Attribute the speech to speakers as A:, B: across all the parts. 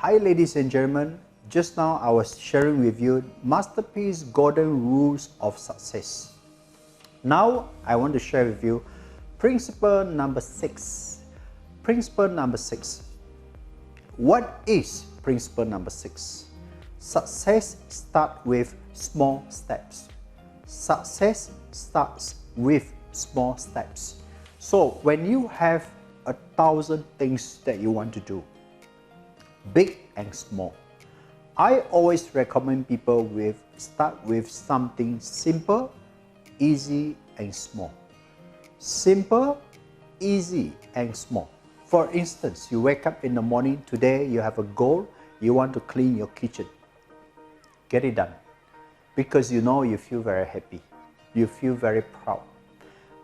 A: Hi ladies and gentlemen, just now I was sharing with you Masterpiece Golden Rules of Success. Now I want to share with you principle number 6. Principle number 6. What is principle number 6? Success starts with small steps. Success starts with small steps. So when you have 1,000 things that you want to do, big and small, I always recommend people start with something simple, easy and small. Simple, easy and small. For instance, you wake up in the morning, today you have a goal, you want to clean your kitchen. Get it done. Because you know you feel very happy. You feel very proud.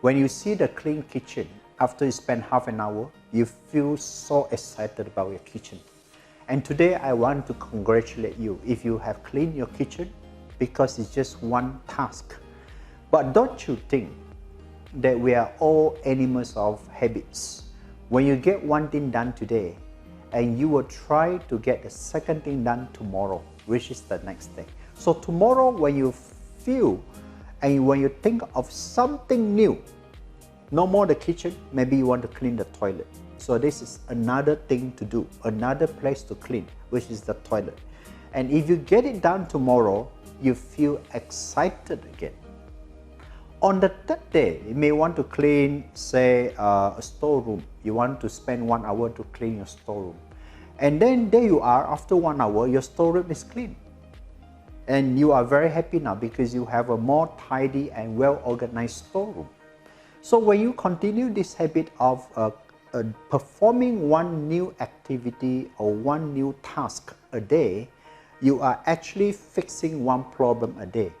A: When you see the clean kitchen, after you spend half an hour, you feel so excited about your kitchen. And today I want to congratulate you if you have cleaned your kitchen, because it's just one task. But don't you think that we are all animals of habits? When you get one thing done today, and you will try to get the second thing done tomorrow, which is the next day. So tomorrow when you feel and when you think of something new, no more the kitchen, maybe you want to clean the toilet. So this is another thing to do, another place to clean, which is the toilet. And if you get it done tomorrow, you feel excited again. On the third day, you may want to clean, say, a storeroom. You want to spend 1 hour to clean your storeroom. And then there you are, after 1 hour, your storeroom is clean. And you are very happy now because you have a more tidy and well-organized storeroom. So when you continue this habit of performing one new activity or one new task a day, you are actually fixing one problem a day.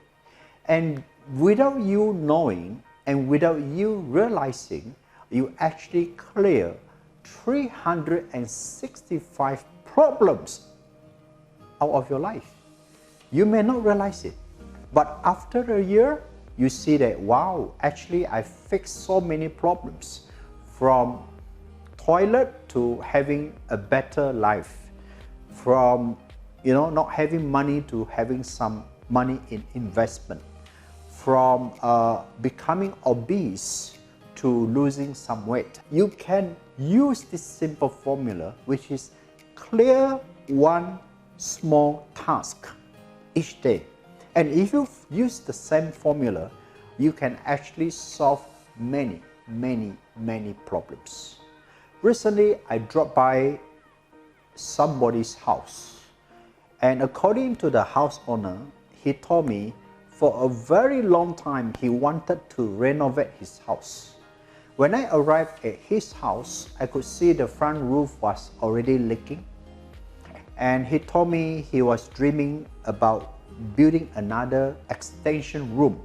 A: And without you knowing and without you realizing, you actually clear 365 problems out of your life. You may not realize it, but after a year, you see that, wow, actually I fixed so many problems, from toilet to having a better life, from not having money to having some money in investment, from becoming obese to losing some weight. You can use this simple formula, which is clear one small task each day. And if you use the same formula, you can actually solve many problems. Recently, I dropped by somebody's house, and according to the house owner, he told me for a very long time he wanted to renovate his house. When I arrived at his house, I could see the front roof was already leaking, and he told me he was dreaming about building another extension room.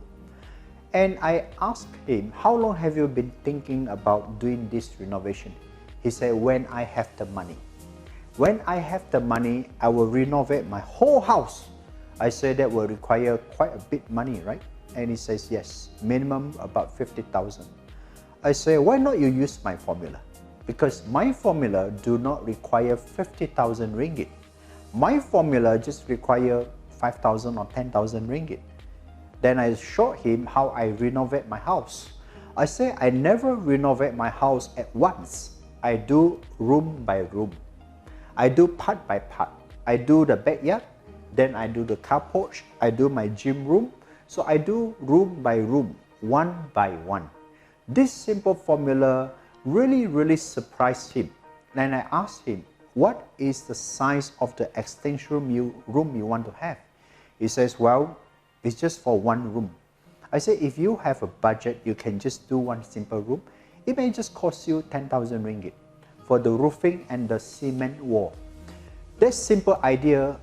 A: And I asked him, how long have you been thinking about doing this renovation? He said, when I have the money. When I have the money, I will renovate my whole house. I said that will require quite a bit money, right? And he says, yes, minimum about 50,000. I say, why not you use my formula? Because my formula do not require 50,000 ringgit. My formula just require 5,000 or 10,000 ringgit. Then I showed him how I renovate my house. I say I never renovate my house at once. I do room by room. I do part by part. I do the backyard, then I do the car porch, I do my gym room. So I do room by room, one by one. This simple formula really surprised him. Then I asked him, what is the size of the extension room you want to have? He says, well, it's just for one room. I say, if you have a budget, you can just do one simple room. It may just cost you 10,000 ringgit for the roofing and the cement wall. That simple idea,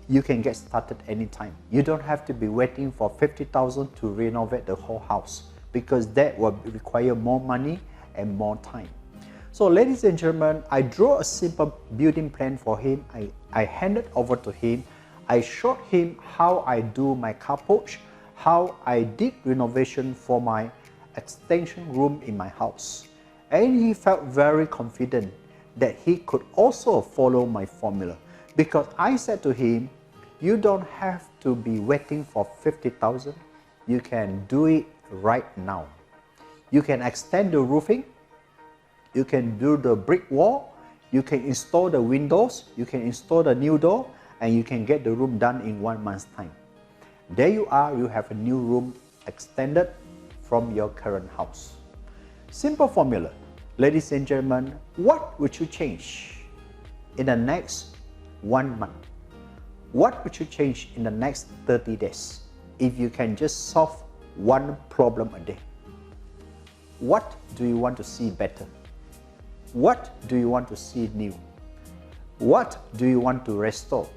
A: you can get started anytime. You don't have to be waiting for 50,000 to renovate the whole house, because that will require more money and more time. So ladies and gentlemen, I drew a simple building plan for him. I handed over to him. I showed him how I do my car porch, how I did renovation for my extension room in my house. And he felt very confident that he could also follow my formula. Because I said to him, you don't have to be waiting for 50,000. You can do it right now. You can extend the roofing. You can do the brick wall. You can install the windows. You can install the new door. And you can get the room done in 1 month's time. There you are, you have a new room extended from your current house. Simple formula. Ladies and gentlemen, what would you change in the next 1 month? What would you change in the next 30 days if you can just solve one problem a day? What do you want to see better? What do you want to see new? What do you want to restore?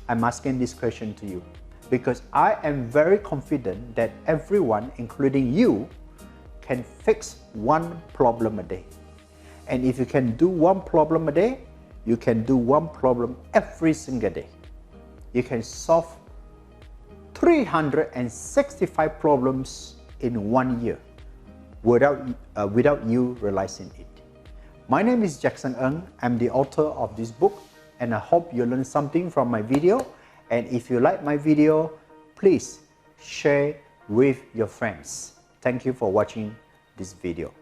A: I'm asking this question to you because I am very confident that everyone, including you, can fix one problem a day. And if you can do one problem a day, you can do one problem every single day. You can solve 365 problems in 1 year without you realizing it. My name is Jackson Ng. I'm the author of this book, and I hope you learned something from my video. And if you like my video, please share with your friends. Thank you for watching this video.